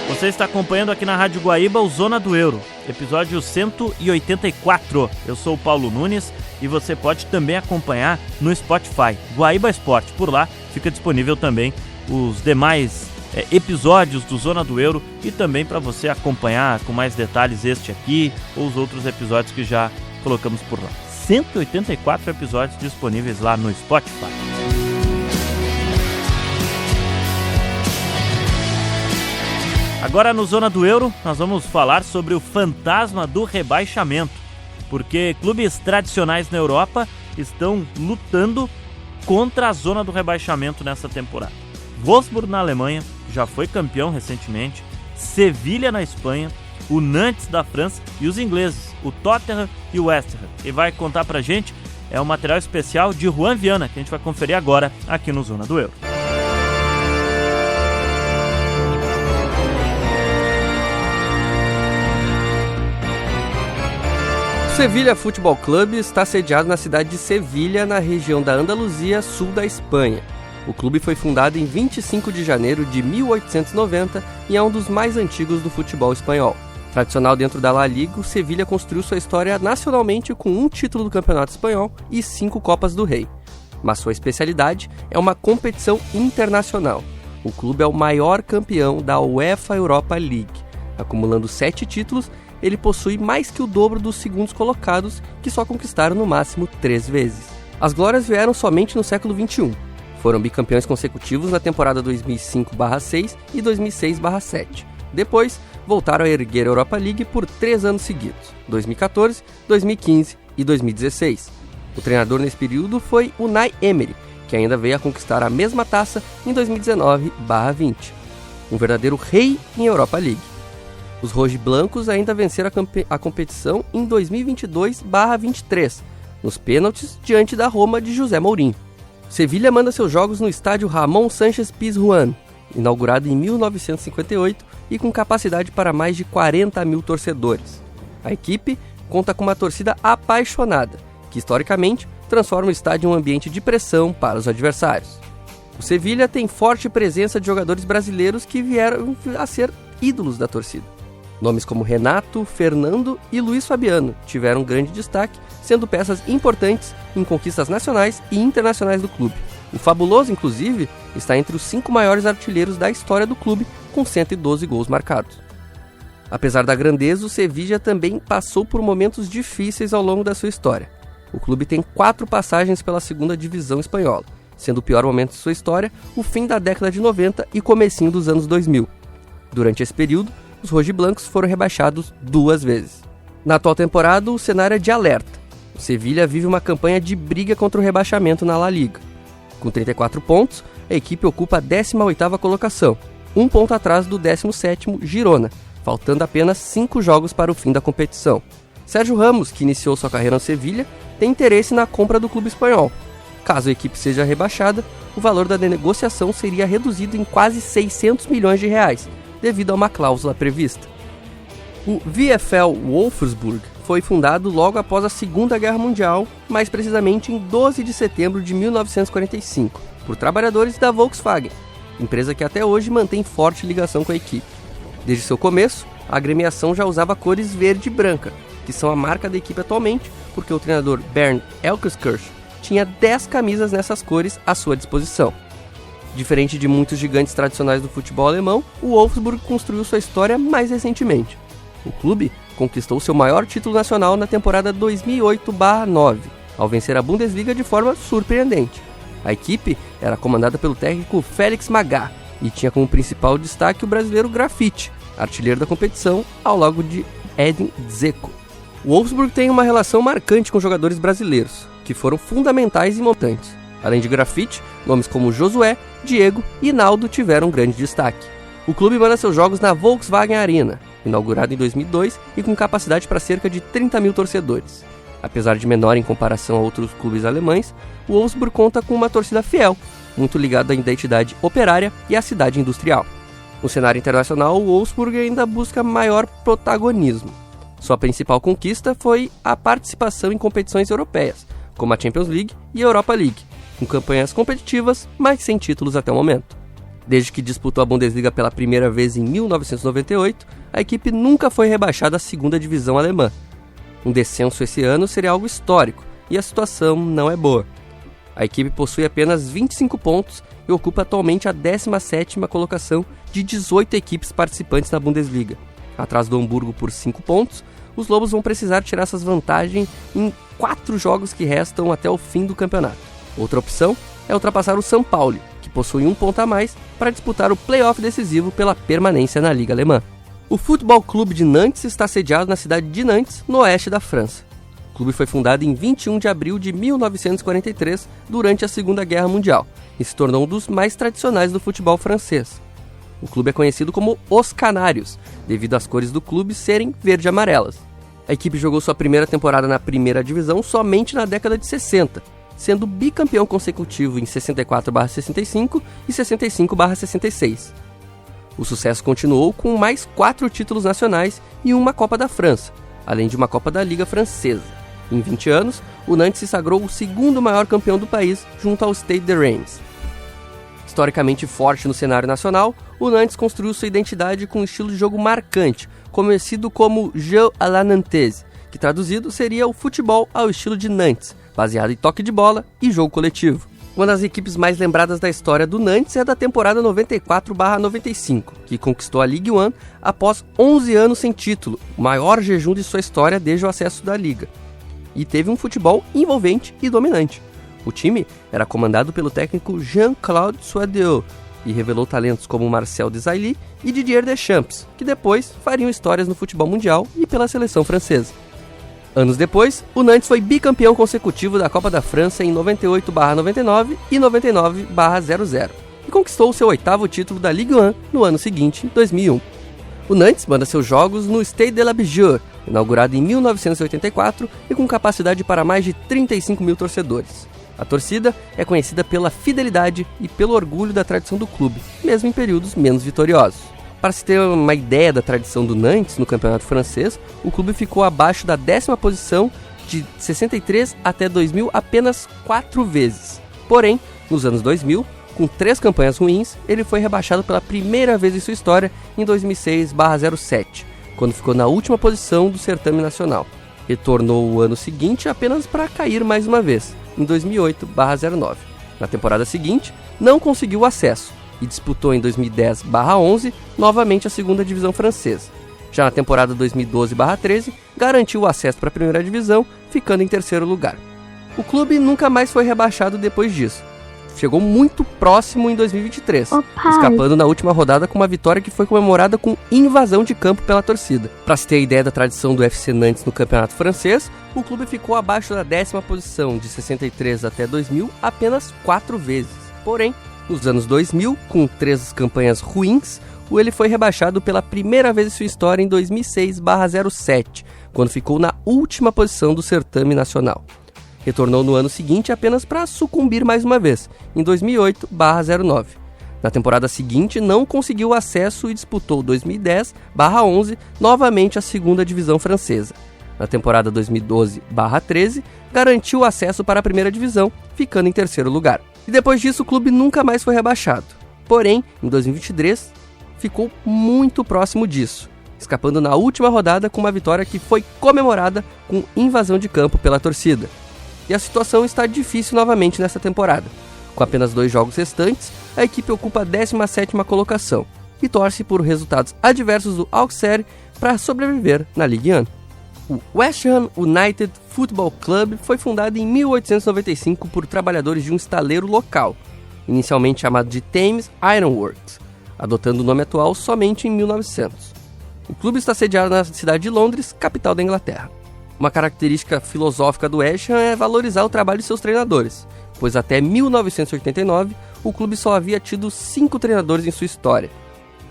Você está acompanhando aqui na Rádio Guaíba o Zona do Euro, episódio 184. Eu sou o Paulo Nunes e você pode também acompanhar no Spotify, Guaíba Esporte. Por lá fica disponível também os demais episódios do Zona do Euro e também para você acompanhar com mais detalhes este aqui ou os outros episódios que já colocamos por lá. 184 episódios disponíveis lá no Spotify. Agora no Zona do Euro, nós vamos falar sobre o fantasma do rebaixamento, porque clubes tradicionais na Europa estão lutando contra a zona do rebaixamento nessa temporada. Wolfsburg na Alemanha, que já foi campeão recentemente, Sevilha na Espanha, o Nantes da França e os ingleses, o Tottenham e o West Ham. E vai contar pra gente é um material especial de Juan Viana, que a gente vai conferir agora aqui no Zona do Euro. O Sevilha Futebol Clube está sediado na cidade de Sevilha, na região da Andaluzia, sul da Espanha. O clube foi fundado em 25 de janeiro de 1890 e é um dos mais antigos do futebol espanhol. Tradicional dentro da La Liga, o Sevilha construiu sua história nacionalmente com 1 título do Campeonato Espanhol e 5 Copas do Rei. Mas sua especialidade é uma competição internacional. O clube é o maior campeão da UEFA Europa League. Acumulando 7 títulos, ele possui mais que o dobro dos segundos colocados, que só conquistaram no máximo 3 vezes. As glórias vieram somente no século XXI. Foram bicampeões consecutivos na temporada 2005/6 e 2006/7. Depois, voltaram a erguer a Europa League por 3 anos seguidos, 2014, 2015 e 2016. O treinador nesse período foi Unai Emery, que ainda veio a conquistar a mesma taça em 2019/20. Um verdadeiro rei em Europa League. Os rojiblancos ainda venceram a competição em 2022/23, nos pênaltis diante da Roma de José Mourinho. Sevilha manda seus jogos no estádio Ramon Sánchez Pizjuán, inaugurado em 1958 e com capacidade para mais de 40 mil torcedores. A equipe conta com uma torcida apaixonada, que historicamente transforma o estádio em um ambiente de pressão para os adversários. O Sevilha tem forte presença de jogadores brasileiros que vieram a ser ídolos da torcida. Nomes como Renato, Fernando e Luiz Fabiano tiveram grande destaque, sendo peças importantes em conquistas nacionais e internacionais do clube. O Fabuloso, inclusive, está entre os 5 maiores artilheiros da história do clube, com 112 gols marcados. Apesar da grandeza, o Sevilla também passou por momentos difíceis ao longo da sua história. O clube tem 4 passagens pela segunda divisão espanhola, sendo o pior momento de sua história o fim da década de 90 e comecinho dos anos 2000. Durante esse período, os rojiblancos foram rebaixados 2 vezes. Na atual temporada, o cenário é de alerta. O Sevilla vive uma campanha de briga contra o rebaixamento na La Liga. Com 34 pontos, a equipe ocupa a 18ª colocação, 1 ponto atrás do 17º Girona, faltando apenas 5 jogos para o fim da competição. Sérgio Ramos, que iniciou sua carreira no Sevilla, tem interesse na compra do clube espanhol. Caso a equipe seja rebaixada, o valor da negociação seria reduzido em quase 600 milhões de reais, devido a uma cláusula prevista. O VfL Wolfsburg foi fundado logo após a Segunda Guerra Mundial, mais precisamente em 12 de setembro de 1945, por trabalhadores da Volkswagen, empresa que até hoje mantém forte ligação com a equipe. Desde seu começo, a agremiação já usava cores verde e branca, que são a marca da equipe atualmente, porque o treinador Bernd Elkeskirch tinha 10 camisas nessas cores à sua disposição. Diferente de muitos gigantes tradicionais do futebol alemão, o Wolfsburg construiu sua história mais recentemente. O clube conquistou seu maior título nacional na temporada 2008/9, ao vencer a Bundesliga de forma surpreendente. A equipe era comandada pelo técnico Felix Magath e tinha como principal destaque o brasileiro Grafite, artilheiro da competição, ao lado de Edin Dzeko. O Wolfsburg tem uma relação marcante com jogadores brasileiros, que foram fundamentais e importantes. Além de Grafite, nomes como Josué, Diego e Naldo tiveram grande destaque. O clube manda seus jogos na Volkswagen Arena, inaugurado em 2002 e com capacidade para cerca de 30 mil torcedores. Apesar de menor em comparação a outros clubes alemães, o Wolfsburg conta com uma torcida fiel, muito ligada à identidade operária e à cidade industrial. No cenário internacional, o Wolfsburg ainda busca maior protagonismo. Sua principal conquista foi a participação em competições europeias, como a Champions League e a Europa League, com campanhas competitivas, mas sem títulos até o momento. Desde que disputou a Bundesliga pela primeira vez em 1998, a equipe nunca foi rebaixada à segunda divisão alemã. Um descenso esse ano seria algo histórico, e a situação não é boa. A equipe possui apenas 25 pontos e ocupa atualmente a 17ª colocação de 18 equipes participantes na Bundesliga. Atrás do Hamburgo por 5 pontos, os Lobos vão precisar tirar essas vantagens em 4 jogos que restam até o fim do campeonato. Outra opção é ultrapassar o São Paulo, que possui 1 ponto a mais para disputar o play-off decisivo pela permanência na Liga Alemã. O Futebol Clube de Nantes está sediado na cidade de Nantes, no oeste da França. O clube foi fundado em 21 de abril de 1943, durante a Segunda Guerra Mundial, e se tornou um dos mais tradicionais do futebol francês. O clube é conhecido como Os Canários, devido às cores do clube serem verde e amarelas. A equipe jogou sua primeira temporada na primeira divisão somente na década de 60, sendo bicampeão consecutivo em 64/65 e 65/66. O sucesso continuou com mais 4 títulos nacionais e uma Copa da França, além de uma Copa da Liga Francesa. Em 20 anos, o Nantes se sagrou o segundo maior campeão do país, junto ao Stade de Reims. Historicamente forte no cenário nacional, o Nantes construiu sua identidade com um estilo de jogo marcante, conhecido como Jeu à la Nantaise, que traduzido seria o futebol ao estilo de Nantes, baseado em toque de bola e jogo coletivo. Uma das equipes mais lembradas da história do Nantes é da temporada 94/95, que conquistou a Ligue 1 após 11 anos sem título, o maior jejum de sua história desde o acesso da Liga. E teve um futebol envolvente e dominante. O time era comandado pelo técnico Jean-Claude Suadeau e revelou talentos como Marcel Desailly e Didier Deschamps, que depois fariam histórias no futebol mundial e pela seleção francesa. Anos depois, o Nantes foi bicampeão consecutivo da Copa da França em 98/99 e 99/00 e conquistou seu 8º título da Ligue 1 no ano seguinte, em 2001. O Nantes manda seus jogos no Stade de la Bijou, inaugurado em 1984 e com capacidade para mais de 35 mil torcedores. A torcida é conhecida pela fidelidade e pelo orgulho da tradição do clube, mesmo em períodos menos vitoriosos. Para se ter uma ideia da tradição do Nantes no campeonato francês, o clube ficou abaixo da 10ª posição de 63 até 2000 apenas 4 vezes. Porém, nos anos 2000, com 3 campanhas ruins, ele foi rebaixado pela primeira vez em sua história em 2006/07, quando ficou na última posição do certame nacional. Retornou o ano seguinte apenas para cair mais uma vez, em 2008/09. Na temporada seguinte, não conseguiu o acesso e disputou em 2010/11 novamente a segunda divisão francesa. Já na temporada 2012/13, garantiu o acesso para a primeira divisão, ficando em terceiro lugar. O clube nunca mais foi rebaixado depois disso. Chegou muito próximo em 2023, escapando na última rodada com uma vitória que foi comemorada com invasão de campo pela torcida. Para se ter a ideia da tradição do FC Nantes no campeonato francês, o clube ficou abaixo da 10ª posição de 63 até 2000 apenas 4 vezes. Porém, nos anos 2000, com 3 campanhas ruins, ele foi rebaixado pela primeira vez em sua história em 2006/07, quando ficou na última posição do certame nacional. Retornou no ano seguinte apenas para sucumbir mais uma vez, em 2008/09. Na temporada seguinte, não conseguiu acesso e disputou 2010/11, novamente a segunda divisão francesa. Na temporada 2012/13, garantiu acesso para a primeira divisão, ficando em terceiro lugar. E depois disso, o clube nunca mais foi rebaixado. Porém, em 2023, ficou muito próximo disso, escapando na última rodada com uma vitória que foi comemorada com invasão de campo pela torcida. E a situação está difícil novamente nessa temporada. Com apenas 2 jogos restantes, a equipe ocupa a 17ª colocação e torce por resultados adversos do Auxerre para sobreviver na Ligue 1. O West Ham United Football Club foi fundado em 1895 por trabalhadores de um estaleiro local, inicialmente chamado de Thames Iron Works, adotando o nome atual somente em 1900. O clube está sediado na cidade de Londres, capital da Inglaterra. Uma característica filosófica do West Ham é valorizar o trabalho de seus treinadores, pois até 1989 o clube só havia tido 5 treinadores em sua história.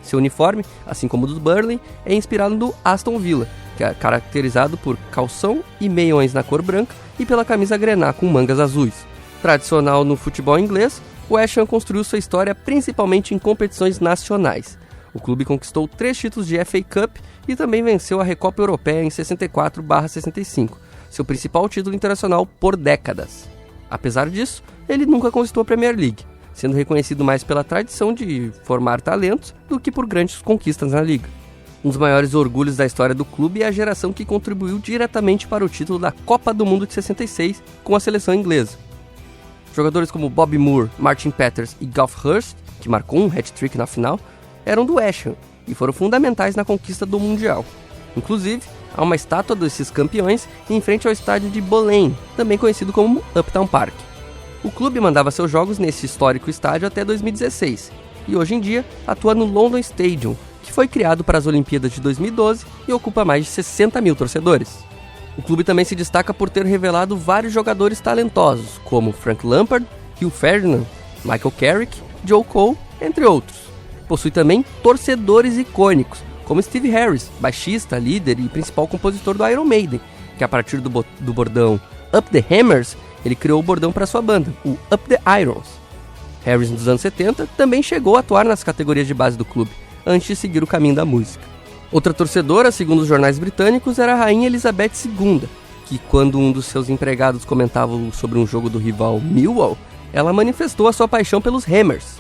Seu uniforme, assim como o do Burnley, é inspirado no Aston Villa, que é caracterizado por calção e meiões na cor branca e pela camisa grená com mangas azuis. Tradicional no futebol inglês, o West Ham construiu sua história principalmente em competições nacionais. O clube conquistou 3 títulos de FA Cup e também venceu a Recopa Europeia em 64/65, seu principal título internacional por décadas. Apesar disso, ele nunca conquistou a Premier League, sendo reconhecido mais pela tradição de formar talentos do que por grandes conquistas na liga. Um dos maiores orgulhos da história do clube é a geração que contribuiu diretamente para o título da Copa do Mundo de 66 com a seleção inglesa. Jogadores como Bobby Moore, Martin Peters e Gareth Hurst, que marcou um hat-trick na final, eram do West Ham e foram fundamentais na conquista do Mundial. Inclusive, há uma estátua desses campeões em frente ao estádio de Boleyn, também conhecido como Uptown Park. O clube mandava seus jogos nesse histórico estádio até 2016 e hoje em dia atua no London Stadium, que foi criado para as Olimpíadas de 2012 e ocupa mais de 60 mil torcedores. O clube também se destaca por ter revelado vários jogadores talentosos, como Frank Lampard, Hugh Ferdinand, Michael Carrick, Joe Cole, entre outros. Possui também torcedores icônicos, como Steve Harris, baixista, líder e principal compositor do Iron Maiden, que a partir do bordão Up the Hammers, ele criou o bordão para sua banda, o Up the Irons. Harris, nos anos 70, também chegou a atuar nas categorias de base do clube, antes de seguir o caminho da música. Outra torcedora, segundo os jornais britânicos, era a Rainha Elizabeth II, que quando um dos seus empregados comentava sobre um jogo do rival Millwall, ela manifestou a sua paixão pelos Hammers.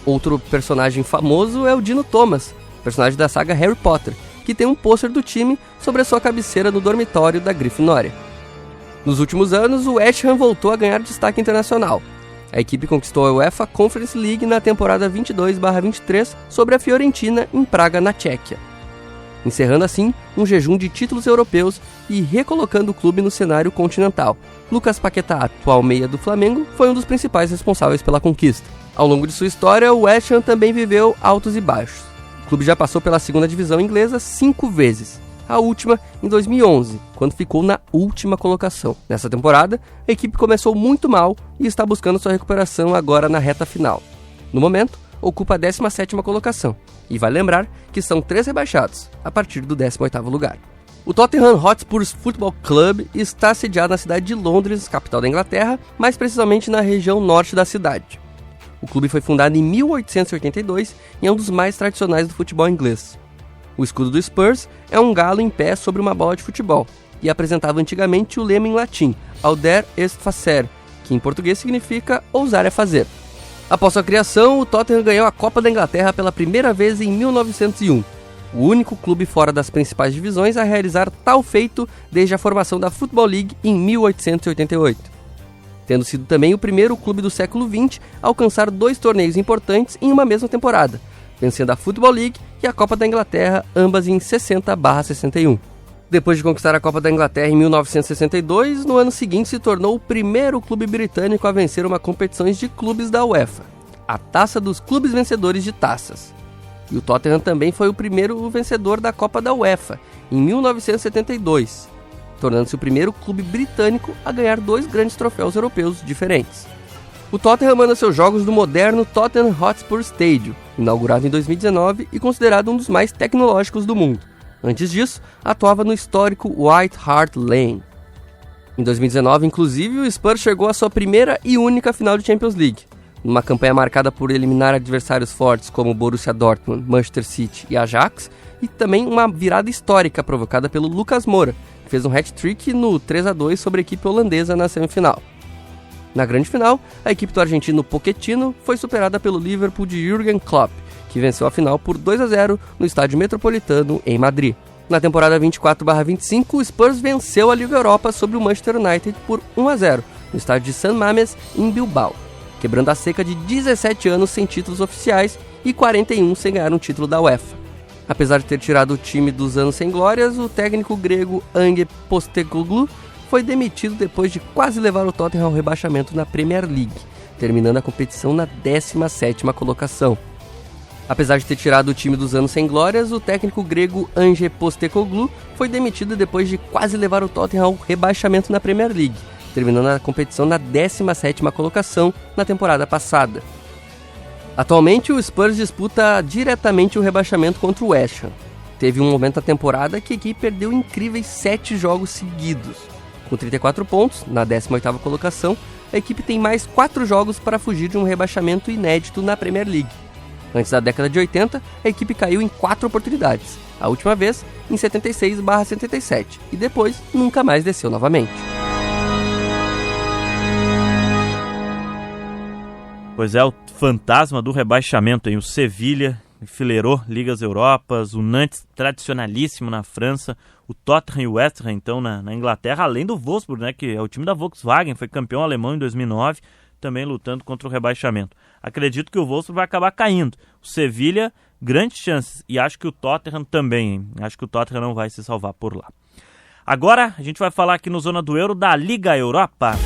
Outro personagem famoso é o Dino Thomas, personagem da saga Harry Potter, que tem um pôster do time sobre a sua cabeceira no dormitório da Grifinória. Nos últimos anos, o West Ham voltou a ganhar destaque internacional. A equipe conquistou a UEFA Conference League na temporada 22/23 sobre a Fiorentina em Praga, na Tchequia, encerrando assim um jejum de títulos europeus e recolocando o clube no cenário continental. Lucas Paquetá, atual meia do Flamengo, foi um dos principais responsáveis pela conquista. Ao longo de sua história, o West Ham também viveu altos e baixos. O clube já passou pela segunda divisão inglesa 5 vezes, a última em 2011, quando ficou na última colocação. Nessa temporada, a equipe começou muito mal e está buscando sua recuperação agora na reta final. No momento, ocupa a 17ª colocação, e vai lembrar que são 3 rebaixados, a partir do 18º lugar. O Tottenham Hotspur Football Club está sediado na cidade de Londres, capital da Inglaterra, mais precisamente na região norte da cidade. O clube foi fundado em 1882 e é um dos mais tradicionais do futebol inglês. O escudo do Spurs é um galo em pé sobre uma bola de futebol e apresentava antigamente o lema em latim, Auder est facer, que em português significa ousar é fazer. Após sua criação, o Tottenham ganhou a Copa da Inglaterra pela primeira vez em 1901, o único clube fora das principais divisões a realizar tal feito desde a formação da Football League em 1888. Tendo sido também o primeiro clube do século XX a alcançar 2 torneios importantes em uma mesma temporada, vencendo a Football League e a Copa da Inglaterra, ambas em 60/61. Depois de conquistar a Copa da Inglaterra em 1962, no ano seguinte se tornou o primeiro clube britânico a vencer uma competição de clubes da UEFA, a Taça dos Clubes Vencedores de Taças. E o Tottenham também foi o primeiro vencedor da Copa da UEFA, em 1972, tornando-se o primeiro clube britânico a ganhar 2 grandes troféus europeus diferentes. O Tottenham manda seus jogos no moderno Tottenham Hotspur Stadium, inaugurado em 2019 e considerado um dos mais tecnológicos do mundo. Antes disso, atuava no histórico White Hart Lane. Em 2019, inclusive, o Spurs chegou à sua primeira e única final de Champions League, numa campanha marcada por eliminar adversários fortes como Borussia Dortmund, Manchester City e Ajax, e também uma virada histórica provocada pelo Lucas Moura, que fez um hat-trick no 3-2 sobre a equipe holandesa na semifinal. Na grande final, a equipe do argentino Pochettino foi superada pelo Liverpool de Jürgen Klopp, que venceu a final por 2-0 no Estádio Metropolitano, em Madrid. Na temporada 24/25, o Spurs venceu a Liga Europa sobre o Manchester United por 1-0 no estádio de San Mamés, em Bilbao, quebrando a seca de 17 anos sem títulos oficiais e 41 sem ganhar um título da UEFA. Apesar de ter tirado o time dos anos sem glórias, o técnico grego Ange Postecoglou foi demitido depois de quase levar o Tottenham ao rebaixamento na Premier League, terminando a competição na 17ª colocação. Apesar de ter tirado o time dos anos sem glórias, o técnico grego Ange Postecoglou foi demitido depois de quase levar o Tottenham ao rebaixamento na Premier League, terminando a competição na 17ª colocação na temporada passada. Atualmente, o Spurs disputa diretamente o rebaixamento contra o West Ham. Teve um momento da temporada que a equipe perdeu incríveis 7 jogos seguidos. Com 34 pontos, na 18ª colocação, a equipe tem mais 4 jogos para fugir de um rebaixamento inédito na Premier League. Antes da década de 80, a equipe caiu em 4 oportunidades, a última vez em 76/77, e depois nunca mais desceu novamente. Pois é, o fantasma do rebaixamento, hein? O Sevilha enfileirou Ligas Europas, o Nantes tradicionalíssimo na França, o Tottenham e o West Ham, então, na Inglaterra, além do Wolfsburg, né, que é o time da Volkswagen, foi campeão alemão em 2009, também lutando contra o rebaixamento. Acredito que o Wolfsburg vai acabar caindo. O Sevilha, grandes chances, e acho que o Tottenham também, hein? Acho que o Tottenham não vai se salvar por lá. Agora, a gente vai falar aqui no Zona do Euro da Liga Europa.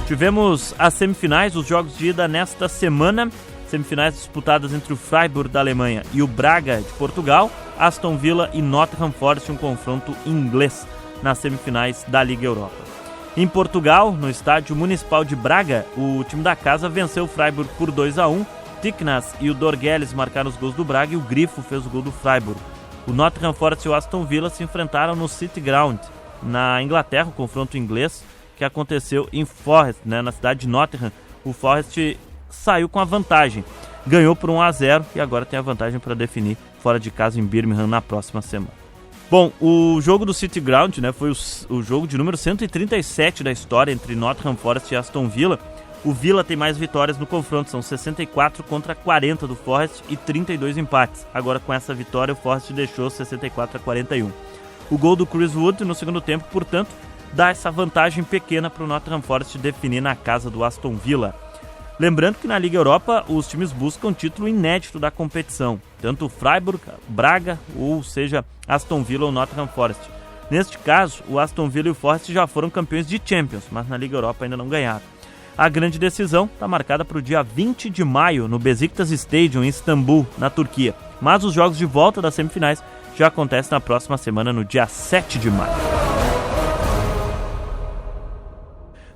Tivemos as semifinais, os jogos de ida nesta semana. Semifinais disputadas entre o Freiburg da Alemanha e o Braga de Portugal. Aston Villa e Nottingham Forest, um confronto inglês nas semifinais da Liga Europa. Em Portugal, no estádio municipal de Braga, o time da casa venceu o Freiburg por 2-1. Tiknas e o Dorgueles marcaram os gols do Braga e o Grifo fez o gol do Freiburg. O Nottingham Forest e o Aston Villa se enfrentaram no City Ground, na Inglaterra, o confronto inglês que aconteceu em Forest, né, na cidade de Nottingham. O Forest saiu com a vantagem, ganhou por 1-0 e agora tem a vantagem para definir fora de casa em Birmingham na próxima semana. Bom, o jogo do City Ground, né, foi o jogo de número 137 da história entre Nottingham Forest e Aston Villa. O Villa tem mais vitórias no confronto, são 64 contra 40 do Forest e 32 empates. Agora com essa vitória o Forest deixou 64-41. O gol do Chris Wood no segundo tempo, portanto, dá essa vantagem pequena para o Nottingham Forest definir na casa do Aston Villa. Lembrando que na Liga Europa os times buscam título inédito da competição, tanto o Freiburg, Braga, ou seja, Aston Villa ou Nottingham Forest. Neste caso, o Aston Villa e o Forest já foram campeões de Champions, mas na Liga Europa ainda não ganharam. A grande decisão está marcada para o dia 20 de maio no Besiktas Stadium em Istambul, na Turquia. Mas os jogos de volta das semifinais já acontecem na próxima semana, no dia 7 de maio.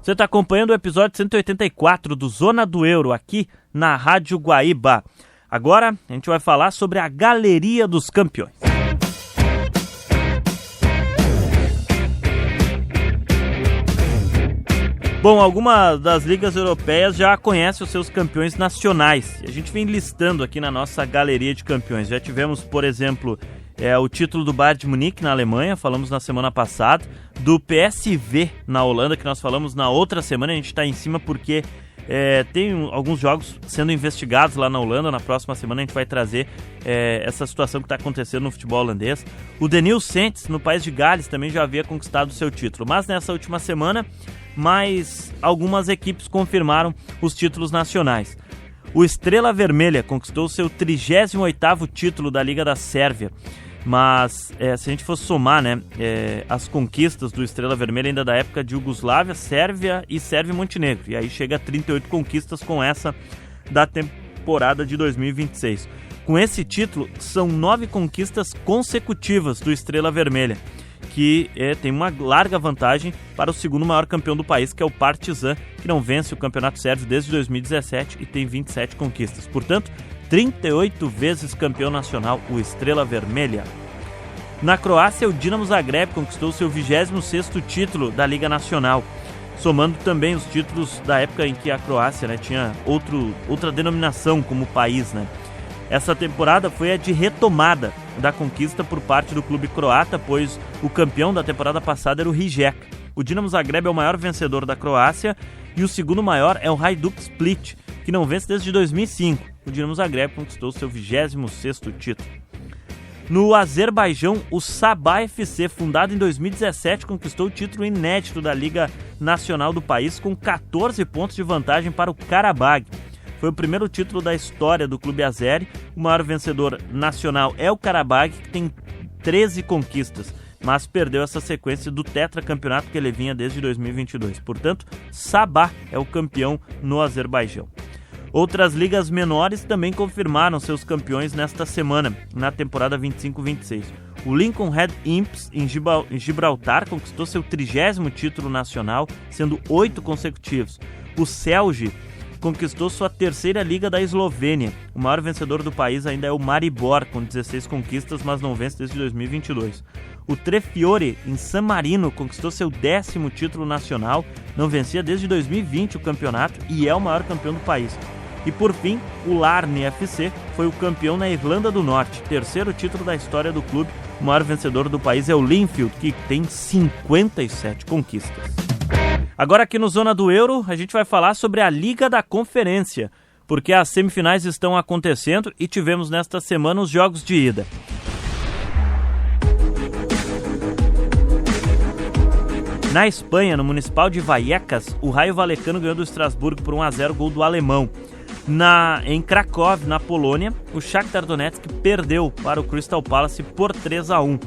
Você está acompanhando o episódio 184 do Zona do Euro, aqui na Rádio Guaíba. Agora a gente vai falar sobre a Galeria dos Campeões. Bom, algumas das ligas europeias já conhecem os seus campeões nacionais. E a gente vem listando aqui na nossa Galeria de Campeões. Já tivemos, por exemplo, o título do Bayern de Munique na Alemanha, falamos na semana passada, do PSV na Holanda, que nós falamos na outra semana. A gente está em cima porque Tem alguns jogos sendo investigados lá na Holanda. Na próxima semana a gente vai trazer essa situação que está acontecendo no futebol holandês. O Denil Saints, no país de Gales, também já havia conquistado o seu título. Mas nessa última semana, mais algumas equipes confirmaram os títulos nacionais. O Estrela Vermelha conquistou seu 38º título da Liga da Sérvia. Mas se a gente fosse somar, né, as conquistas do Estrela Vermelha ainda da época de Iugoslávia, Sérvia e Sérvia e Montenegro. E aí chega a 38 conquistas com essa da temporada de 2026. Com esse título, são 9 conquistas consecutivas do Estrela Vermelha, que tem uma larga vantagem para o segundo maior campeão do país, que é o Partizan, que não vence o Campeonato Sérvio desde 2017 e tem 27 conquistas. Portanto, 38 vezes campeão nacional, o Estrela Vermelha. Na Croácia, o Dinamo Zagreb conquistou seu 26º título da Liga Nacional, somando também os títulos da época em que a Croácia, né, tinha outra denominação como país, né. Essa temporada foi a de retomada da conquista por parte do clube croata, pois o campeão da temporada passada era o Rijeka. O Dinamo Zagreb é o maior vencedor da Croácia e o segundo maior é o Hajduk Split, que não vence desde 2005. O Dinamo Zagreb conquistou seu 26º título. No Azerbaijão, o Sabah FC, fundado em 2017, conquistou o título inédito da Liga Nacional do país com 14 pontos de vantagem para o Karabag. Foi o primeiro título da história do clube azeri. O maior vencedor nacional é o Karabag, que tem 13 conquistas, mas perdeu essa sequência do tetracampeonato que ele vinha desde 2022. Portanto, Sabah é o campeão no Azerbaijão. Outras ligas menores também confirmaram seus campeões nesta semana, na temporada 25-26. O Lincoln Red Imps, em Gibraltar, conquistou seu 30º título nacional, sendo 8 consecutivos. O Celje conquistou sua 3ª liga da Eslovênia. O maior vencedor do país ainda é o Maribor, com 16 conquistas, mas não vence desde 2022. O Trefiore, em San Marino, conquistou seu 10º título nacional, não vencia desde 2020 o campeonato e é o maior campeão do país. E por fim, o Larne FC foi o campeão na Irlanda do Norte, 3º título da história do clube. O maior vencedor do país é o Linfield, que tem 57 conquistas. Agora aqui no Zona do Euro, a gente vai falar sobre a Liga da Conferência, porque as semifinais estão acontecendo e tivemos nesta semana os jogos de ida. Na Espanha, no Municipal de Vallecas, o Rayo Vallecano ganhou do Estrasburgo por 1-0, gol do alemão. Em Krakow, na Polônia, o Shakhtar Donetsk perdeu para o Crystal Palace por 3-1.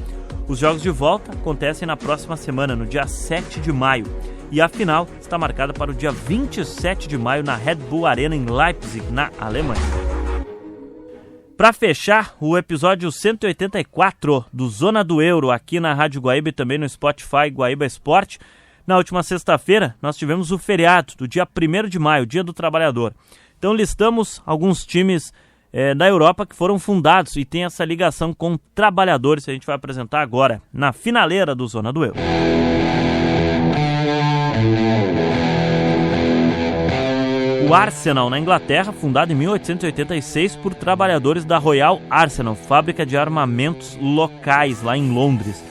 Os jogos de volta acontecem na próxima semana, no dia 7 de maio. E a final está marcada para o dia 27 de maio na Red Bull Arena em Leipzig, na Alemanha. Para fechar, o episódio 184 do Zona do Euro aqui na Rádio Guaíba e também no Spotify Guaíba Esporte. Na última sexta-feira, nós tivemos o feriado do dia 1º de maio, Dia do Trabalhador. Então listamos alguns times da Europa que foram fundados e tem essa ligação com trabalhadores que a gente vai apresentar agora, na finaleira do Zona do Euro. O Arsenal, na Inglaterra, fundado em 1886 por trabalhadores da Royal Arsenal, fábrica de armamentos locais lá em Londres.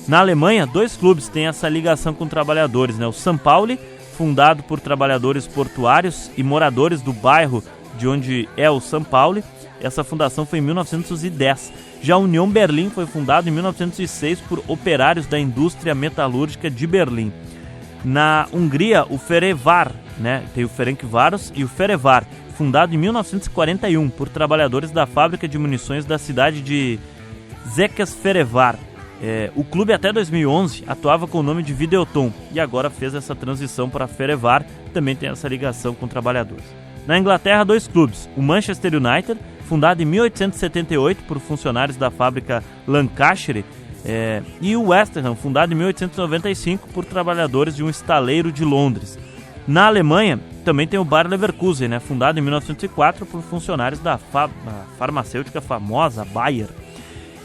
Na Alemanha, 2 clubes têm essa ligação com trabalhadores, né? O São Paulo, fundado por trabalhadores portuários e moradores do bairro de onde é o São Paulo. Essa fundação foi em 1910. Já a União Berlim foi fundada em 1906 por operários da indústria metalúrgica de Berlim. Na Hungria, o Ferevar, né? Tem o Ferencváros e o Ferevar, fundado em 1941 por trabalhadores da fábrica de munições da cidade de Székesfehérvár. O clube até 2011 atuava com o nome de Videoton e agora fez essa transição para Ferevar, também tem essa ligação com trabalhadores. Na Inglaterra, 2 clubes, o Manchester United, fundado em 1878 por funcionários da fábrica Lancashire, e o West Ham, fundado em 1895 por trabalhadores de um estaleiro de Londres. Na Alemanha, também tem o Bayer Leverkusen, né, fundado em 1904 por funcionários da farmacêutica famosa Bayer.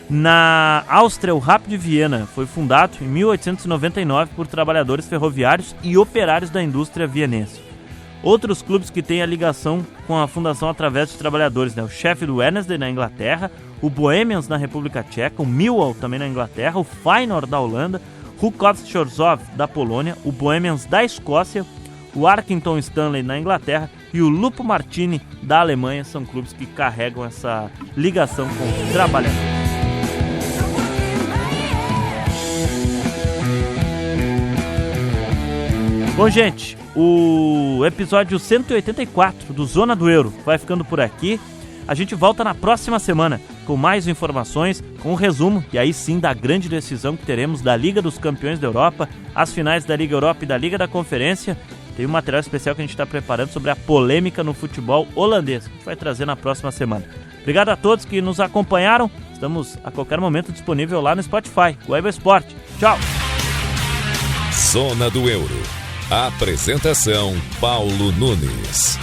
Na Áustria, o Rapid Viena foi fundado em 1899 por trabalhadores ferroviários e operários da indústria vienense. Outros clubes que têm a ligação com a fundação através de trabalhadores, né? O Sheffield Wednesday na Inglaterra, o Bohemians na República Tcheca, o Millwall também na Inglaterra, o Feyenoord da Holanda, o Rukovs Chorzów da Polônia, o Bohemians da Escócia, o Arlington Stanley na Inglaterra e o Lupo Martini da Alemanha. São clubes que carregam essa ligação com o trabalhador. Bom, gente, o episódio 184 do Zona do Euro vai ficando por aqui. A gente volta na próxima semana com mais informações, com um resumo, e aí sim, da grande decisão que teremos da Liga dos Campeões da Europa, as finais da Liga Europa e da Liga da Conferência. Tem um material especial que a gente está preparando sobre a polêmica no futebol holandês, que a gente vai trazer na próxima semana. Obrigado a todos que nos acompanharam. Estamos a qualquer momento disponível lá no Spotify, Web Esporte. Tchau! Zona do Euro. Apresentação Paulo Nunes.